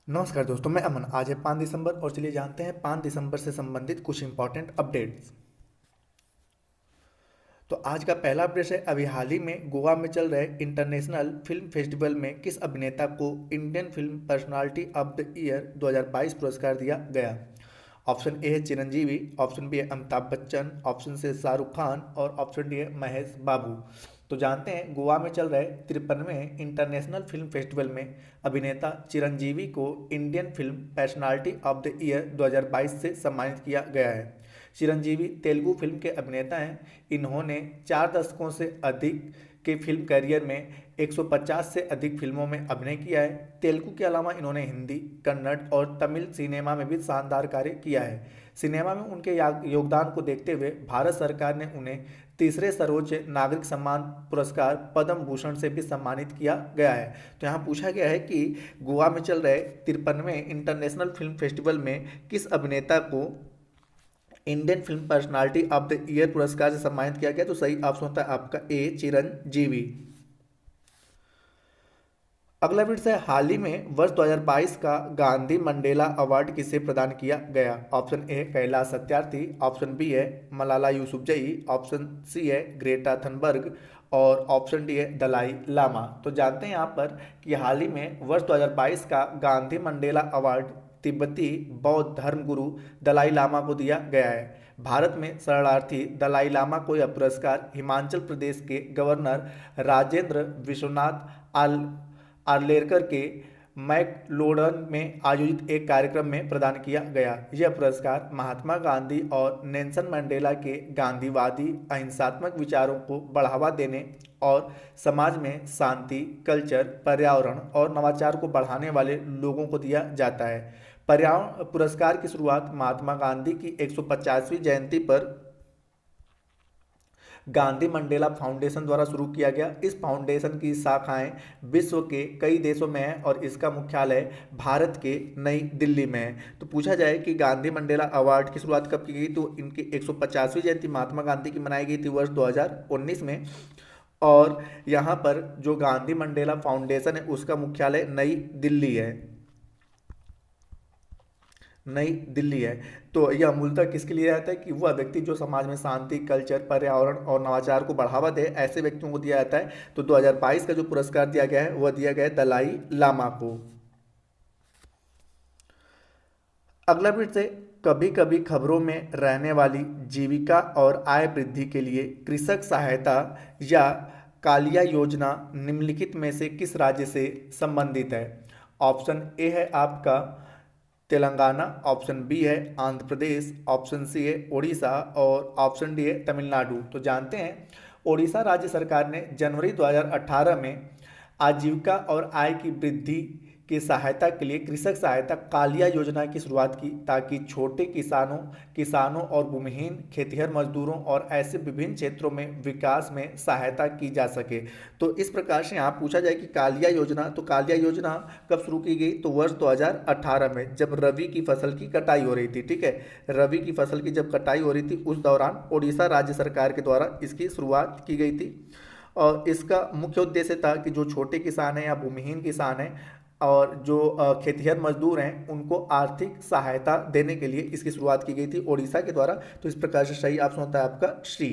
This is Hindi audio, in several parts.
नमस्कार दोस्तों, मैं अमन। आज है 5 दिसंबर और चलिए जानते हैं 5 दिसंबर से संबंधित कुछ इंपॉर्टेंट अपडेट्स। तो आज का पहला अपडेट है, अभी हाल ही में गोवा में चल रहे इंटरनेशनल फिल्म फेस्टिवल में किस अभिनेता को Indian film personality of the year 2022 पुरस्कार दिया गया। ऑप्शन ए है चिरंजीवी, ऑप्शन बी है अमिताभ बच्चन, ऑप्शन सी शाहरुख खान और ऑप्शन डी है महेश बाबू। तो जानते हैं, गोवा में चल रहे 53वें इंटरनेशनल फिल्म फेस्टिवल में अभिनेता चिरंजीवी को Indian film personality of the year 2022 से सम्मानित किया गया है। चिरंजीवी तेलुगु फिल्म के अभिनेता हैं। इन्होंने 4 दशकों से अधिक के फिल्म करियर में 150 से अधिक फिल्मों में अभिनय किया है। तेलुगु के अलावा इन्होंने हिंदी, कन्नड़ और तमिल सिनेमा में भी शानदार कार्य किया है। सिनेमा में उनके योगदान को देखते हुए भारत सरकार ने उन्हें तीसरे सर्वोच्च नागरिक सम्मान पुरस्कार पद्म भूषण से भी सम्मानित किया गया है। तो यहाँ पूछा गया है कि गोवा में चल रहे 53वें इंटरनेशनल फिल्म फेस्टिवल में किस अभिनेता को Indian film personality of the year पुरस्कार से सम्मानित किया गया। तो सही ऑप्शन होता है आपका ए, चिरंजीवी। अगला प्रश्न है, हाल ही में वर्ष 2022 का गांधी मंडेला अवार्ड किसे प्रदान किया गया। Option A Kailash Satyarthi, option B है मलाला यूसुफजई, ऑप्शन सी है ग्रेटा थनबर्ग और ऑप्शन डी है दलाई लामा। तो जानते हैं यहाँ पर कि हाल ही में वर्ष 2022 का गांधी मंडेला अवार्ड तिब्बती बौद्ध धर्म गुरु दलाई लामा को दिया गया है। भारत में शरणार्थी दलाई लामा को यह पुरस्कार हिमाचल प्रदेश के गवर्नर राजेंद्र विश्वनाथ आर्लेकर के मैकलोडगंज में आयोजित एक कार्यक्रम में प्रदान किया गया। यह पुरस्कार महात्मा गांधी और नेल्सन मंडेला के गांधीवादी अहिंसात्मक विचारों को बढ़ावा देने और समाज में शांति, कल्चर, पर्यावरण और नवाचार को बढ़ाने वाले लोगों को दिया जाता है। पर्यावरण पुरस्कार की शुरुआत महात्मा गांधी की 150वीं जयंती पर गांधी मंडेला फाउंडेशन द्वारा शुरू किया गया। इस फाउंडेशन की शाखाएं विश्व के कई देशों में है और इसका मुख्यालय भारत के नई दिल्ली में है। तो पूछा जाए कि गांधी मंडेला अवार्ड की शुरुआत कब की गई, तो इनकी 150वीं जयंती महात्मा गांधी की मनाई गई थी वर्ष 2019 में। और यहाँ पर जो गांधी मंडेला फाउंडेशन है उसका मुख्यालय नई दिल्ली है, नई दिल्ली है। तो यह मूलतः किसके लिए रहता है कि वह व्यक्ति जो समाज में शांति, कल्चर, पर्यावरण और नवाचार को बढ़ावा दे, ऐसे व्यक्तियों को दिया जाता है। तो 2022 का जो पुरस्कार दिया गया है वह दिया गया है दलाई लामा को। अगला प्रश्न है, कभी कभी खबरों में रहने वाली जीविका और आय वृद्धि के लिए कृषक सहायता या कालिया योजना निम्नलिखित में से किस राज्य से संबंधित है। ऑप्शन ए है आपका तेलंगाना, ऑप्शन बी है आंध्र प्रदेश, ऑप्शन सी है उड़ीसा और ऑप्शन डी है तमिलनाडु। तो जानते हैं, उड़ीसा राज्य सरकार ने जनवरी 2018 में आजीविका और आय की वृद्धि की सहायता के लिए कृषक सहायता कालिया योजना की शुरुआत की, ताकि छोटे किसानों और भूमिहीन खेतिहर मजदूरों और ऐसे विभिन्न क्षेत्रों में विकास में सहायता की जा सके। तो इस प्रकार से यहाँ पूछा जाए कि कालिया योजना, तो कालिया योजना कब शुरू की गई, तो वर्ष 2018 में, जब रबी की फसल की कटाई हो रही थी। ठीक है, रबी की फसल की जब कटाई हो रही थी उस दौरान उड़ीसा राज्य सरकार के द्वारा इसकी शुरुआत की गई थी। और इसका मुख्य उद्देश्य था कि जो छोटे किसान हैं या भूमिहीन किसान हैं और जो खेतिहर मजदूर हैं उनको आर्थिक सहायता देने के लिए इसकी शुरुआत की गई थी ओडिशा के द्वारा। तो इस प्रकार से सही ऑप्शन होता है आपका सी।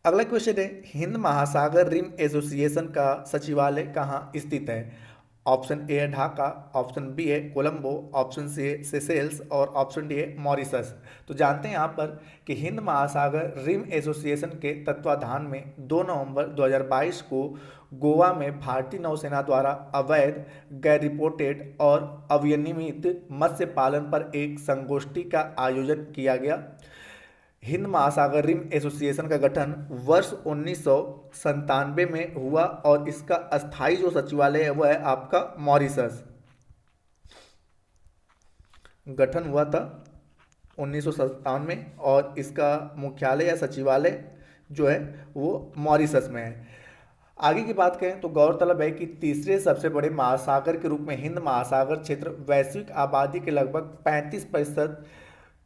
अगला क्वेश्चन है, हिंद महासागर रिम एसोसिएशन का सचिवालय कहाँ स्थित है। ऑप्शन ए है ढाका, ऑप्शन बी है कोलंबो, ऑप्शन सी है सेशेल्स और ऑप्शन डी है मॉरिशस। तो जानते हैं यहाँ पर कि हिंद महासागर रिम एसोसिएशन के तत्वाधान में 2 नवंबर 2022 को गोवा में भारतीय नौसेना द्वारा अवैध, गैर रिपोर्टेड और अविनियमित मत्स्य पालन पर एक संगोष्ठी का आयोजन किया गया। हिंद महासागर रिम एसोसिएशन का गठन वर्ष 1997 में हुआ और इसका अस्थायी जो सचिवालय है वह है आपका मॉरिशस। गठन हुआ था 1997 में और इसका मुख्यालय या सचिवालय जो है वो मॉरिशस में है। आगे की बात करें तो गौरतलब है कि तीसरे सबसे बड़े महासागर के रूप में हिंद महासागर क्षेत्र वैश्विक आबादी के लगभग 35%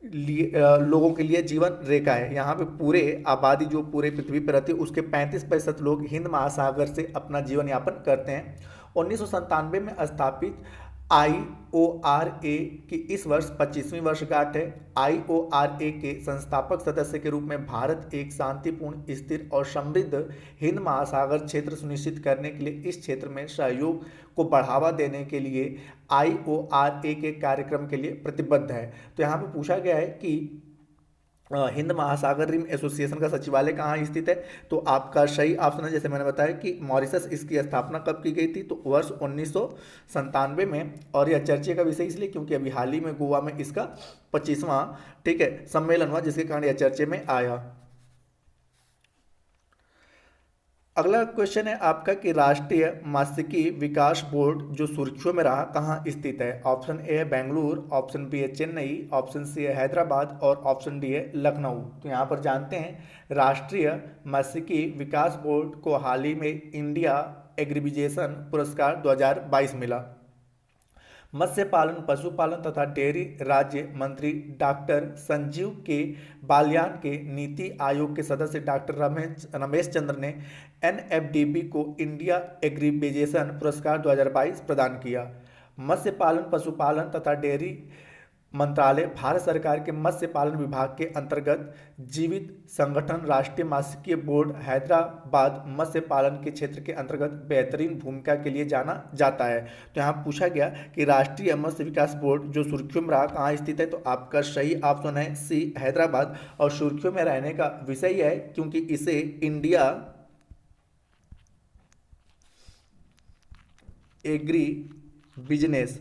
लोगों के लिए जीवन रेखा है। यहाँ पे पूरे आबादी जो पूरे पृथ्वी पर रहती है उसके 35% लोग हिंद महासागर से अपना जीवन यापन करते हैं। 1997 में स्थापित IORA की इस वर्ष 25वीं वर्षगांठ है। IORA के संस्थापक सदस्य के रूप में भारत एक शांतिपूर्ण, स्थिर और समृद्ध हिंद महासागर क्षेत्र सुनिश्चित करने के लिए इस क्षेत्र में सहयोग को बढ़ावा देने के लिए IORA के कार्यक्रम के लिए प्रतिबद्ध है। तो यहाँ पे पूछा गया है कि हिंद महासागर रिम एसोसिएशन का सचिवालय कहाँ स्थित है, तो आपका सही ऑप्शन है, जैसे मैंने बताया कि मॉरिशस। इसकी स्थापना कब की गई थी, तो वर्ष 1997 में। और यह चर्चे का विषय इसलिए क्योंकि अभी हाल ही में गोवा में इसका 25वां ठीक है सम्मेलन हुआ, जिसके कारण यह चर्चे में आया। अगला क्वेश्चन है आपका कि राष्ट्रीय मात्स्यिकी विकास बोर्ड जो सुर्खियों में रहा कहाँ स्थित है। ऑप्शन ए है बेंगलुरु, ऑप्शन बी है चेन्नई, ऑप्शन सी है हैदराबाद और ऑप्शन डी है लखनऊ। तो यहाँ पर जानते हैं राष्ट्रीय मात्स्यिकी विकास बोर्ड को हाल ही में इंडिया एग्रीबिजेशन पुरस्कार 2022 मिला। मत्स्य पालन, पशुपालन तथा डेयरी राज्य मंत्री डॉक्टर संजीव के बालियान के नीति आयोग के सदस्य डॉक्टर रमेश चंद्र ने NFDB को इंडिया एग्रीबिजेशन पुरस्कार 2022 प्रदान किया। मत्स्य पालन, पशुपालन तथा डेयरी मंत्रालय भारत सरकार के मत्स्य पालन विभाग के अंतर्गत जीवित संगठन राष्ट्रीय मात्स्यिकी बोर्ड हैदराबाद मत्स्य पालन के क्षेत्र के अंतर्गत बेहतरीन भूमिका के लिए जाना जाता है। तो यहाँ पूछा गया कि राष्ट्रीय मत्स्य विकास बोर्ड जो सुर्खियों में रहा कहाँ स्थित है, तो आपका सही ऑप्शन है सी हैदराबाद। और सुर्खियों में रहने का विषय यह है क्योंकि इसे इंडिया एग्री बिजनेस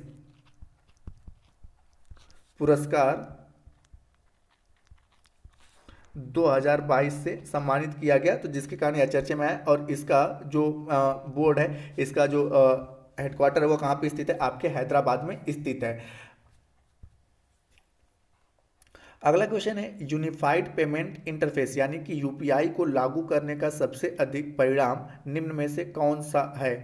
पुरस्कार 2022 से सम्मानित किया गया, तो जिसके कारण यह चर्चा में है। और इसका जो बोर्ड है, इसका जो हेडक्वार्टर है वो कहाँ पे स्थित है, आपके हैदराबाद में स्थित है। अगला क्वेश्चन है यूनिफाइड पेमेंट इंटरफेस यानी कि UPI को लागू करने का सबसे अधिक परिणाम निम्न में से कौन सा है।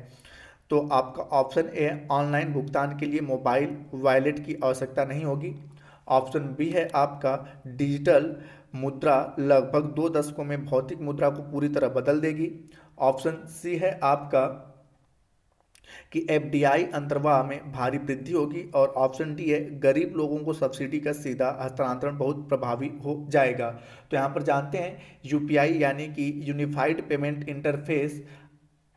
तो आपका ऑप्शन ए है ऑनलाइन भुगतान के लिए मोबाइल वॉलेट की आवश्यकता नहीं होगी। ऑप्शन बी है आपका डिजिटल मुद्रा लगभग 2 दशकों में भौतिक मुद्रा को पूरी तरह बदल देगी। ऑप्शन सी है आपका कि FDI अंतर्वाह में भारी वृद्धि होगी। और ऑप्शन डी है गरीब लोगों को सब्सिडी का सीधा हस्तांतरण बहुत प्रभावी हो जाएगा। तो यहाँ पर जानते हैं UPI यानी कि यूनिफाइड पेमेंट इंटरफेस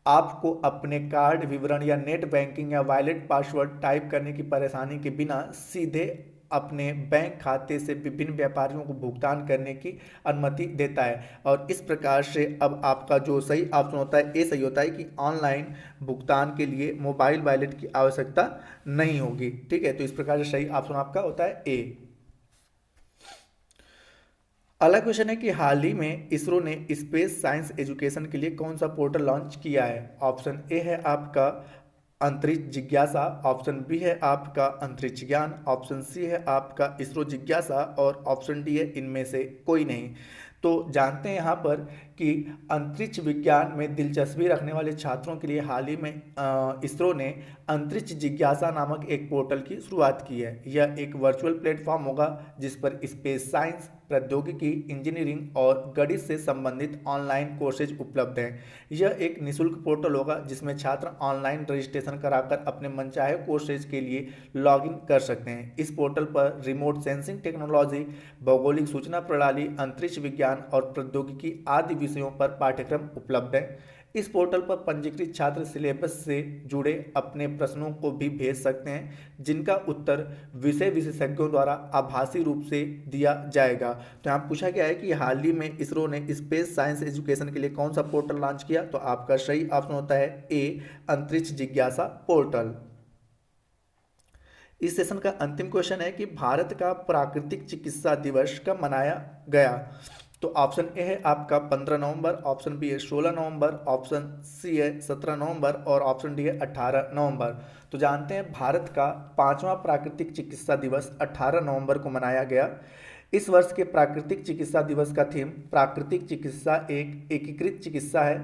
आपको अपने कार्ड विवरण या नेट बैंकिंग या वॉलेट पासवर्ड टाइप करने की परेशानी के बिना सीधे अपने बैंक खाते से विभिन्न व्यापारियों को भुगतान करने की अनुमति देता है। और इस प्रकार से अब आपका जो सही ऑप्शन होता है ए सही होता है कि ऑनलाइन भुगतान के लिए मोबाइल वॉलेट की आवश्यकता नहीं होगी। ठीक है, तो इस प्रकार से सही ऑप्शन आपका होता है ए। अगला क्वेश्चन है कि हाल ही में इसरो ने स्पेस साइंस एजुकेशन के लिए कौन सा पोर्टल लॉन्च किया है। ऑप्शन ए है आपका अंतरिक्ष जिज्ञासा, ऑप्शन बी है आपका अंतरिक्ष ज्ञान, ऑप्शन सी है आपका इसरो जिज्ञासा और ऑप्शन डी है इनमें से कोई नहीं। तो जानते हैं यहाँ पर कि अंतरिक्ष विज्ञान में दिलचस्पी रखने वाले छात्रों के लिए हाल ही में इसरो ने अंतरिक्ष जिज्ञासा नामक एक पोर्टल की शुरुआत की है। यह एक वर्चुअल प्लेटफॉर्म होगा जिस पर स्पेस साइंस, प्रौद्योगिकी, इंजीनियरिंग और गणित से संबंधित ऑनलाइन कोर्सेज उपलब्ध हैं। यह एक निःशुल्क पोर्टल होगा जिसमें छात्र ऑनलाइन रजिस्ट्रेशन कराकर अपने मनचाहे कोर्सेज के लिए लॉगिन कर सकते हैं। इस पोर्टल पर रिमोट सेंसिंग टेक्नोलॉजी, भौगोलिक सूचना प्रणाली, अंतरिक्ष विज्ञान और प्रौद्योगिकी आदि विषयों पर पाठ्यक्रम उपलब्ध है। इस पोर्टल पर पंजीकृत छात्र सिलेबस से जुड़े अपने प्रश्नों को भी भेज सकते हैं जिनका उत्तर विषय विशेषज्ञों द्वारा आभासी रूप से दिया जाएगा। तो यहाँ पूछा गया है कि हाल ही में इसरो ने स्पेस साइंस एजुकेशन के लिए कौन सा पोर्टल लॉन्च किया, तो आपका सही ऑप्शन होता है ए अंतरिक्ष जिज्ञासा पोर्टल। इस सेशन का अंतिम क्वेश्चन है कि भारत का प्राकृतिक चिकित्सा दिवस कब मनाया गया। तो ऑप्शन ए है आपका 15 नवंबर, ऑप्शन बी है 16 नवंबर, ऑप्शन सी है 17 नवंबर और ऑप्शन डी है 18 नवंबर। तो जानते हैं भारत का 5वां प्राकृतिक चिकित्सा दिवस 18 नवंबर को मनाया गया। इस वर्ष के प्राकृतिक चिकित्सा दिवस का थीम प्राकृतिक चिकित्सा एक एकीकृत चिकित्सा है।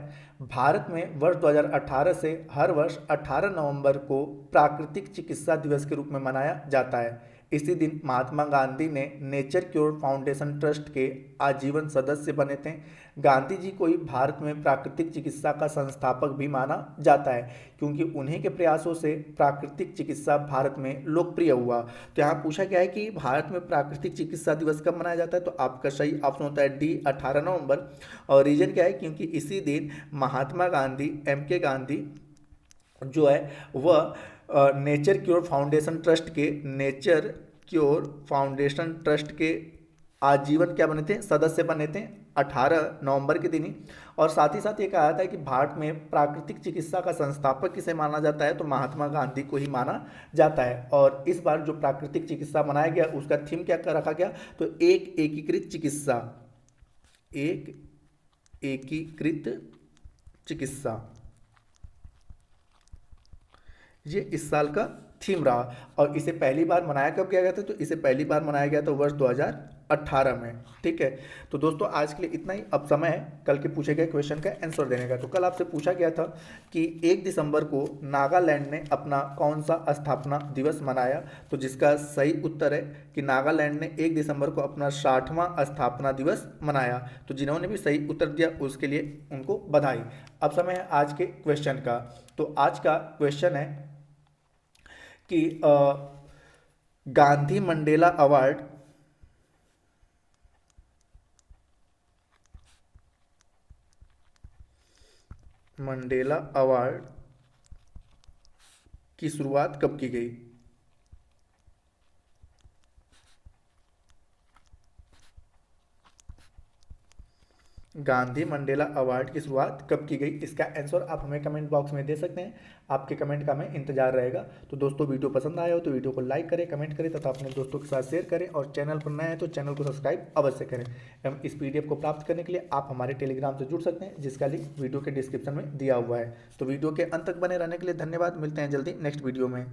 भारत में वर्ष 2018 से हर वर्ष 18 नवंबर को प्राकृतिक चिकित्सा दिवस के रूप में मनाया जाता है। इसी दिन महात्मा गांधी ने नेचर क्योर फाउंडेशन ट्रस्ट के आजीवन सदस्य बने थे। गांधी जी को ही भारत में प्राकृतिक चिकित्सा का संस्थापक भी माना जाता है, क्योंकि उन्हीं के प्रयासों से प्राकृतिक चिकित्सा भारत में लोकप्रिय हुआ। तो यहाँ पूछा गया है कि भारत में प्राकृतिक चिकित्सा दिवस कब मनाया जाता है, तो आपका सही ऑप्शन होता है डी 18 नवंबर। और रीजन क्या है, क्योंकि इसी दिन महात्मा गांधी के गांधी जो है वह नेचर क्योर फाउंडेशन ट्रस्ट के आजीवन क्या बने थे, सदस्य बने थे 18 नवंबर के दिन ही। और साथ ही साथ ये कहा था कि भारत में प्राकृतिक चिकित्सा का संस्थापक किसे माना जाता है, तो महात्मा गांधी को ही माना जाता है। और इस बार जो प्राकृतिक चिकित्सा मनाया गया उसका थीम क्या रखा गया, तो एक एकीकृत चिकित्सा, ये इस साल का थीम रहा। और इसे पहली बार मनाया कब किया गया था, तो इसे पहली बार मनाया गया था वर्ष 2018 में। ठीक है, तो दोस्तों आज के लिए इतना ही। अब समय है कल के पूछे गए क्वेश्चन का आंसर देने का। तो कल आपसे पूछा गया था कि 1 दिसंबर को नागालैंड ने अपना कौन सा स्थापना दिवस मनाया, तो जिसका सही उत्तर है कि नागालैंड ने 1 दिसंबर को अपना 60वां स्थापना दिवस मनाया। तो जिन्होंने भी सही उत्तर दिया उसके लिए उनको बधाई। अब समय है आज के क्वेश्चन का। तो आज का क्वेश्चन है कि गांधी मंडेला अवार्ड की शुरुआत कब की गई। गांधी मंडेला अवार्ड की शुरुआत कब की गई, इसका आंसर आप हमें कमेंट बॉक्स में दे सकते हैं। आपके कमेंट का हमें इंतजार रहेगा। तो दोस्तों वीडियो पसंद आया हो तो वीडियो को लाइक करें, कमेंट करें तथा अपने दोस्तों के साथ शेयर करें। और चैनल पर नए हैं तो चैनल को सब्सक्राइब अवश्य करें। एवं इस PDF को प्राप्त करने के लिए आप हमारे टेलीग्राम से जुड़ सकते हैं, जिसका लिंक वीडियो के डिस्क्रिप्शन में दिया हुआ है। तो वीडियो के अंत तक बने रहने के लिए धन्यवाद। मिलते हैं जल्दी नेक्स्ट वीडियो में।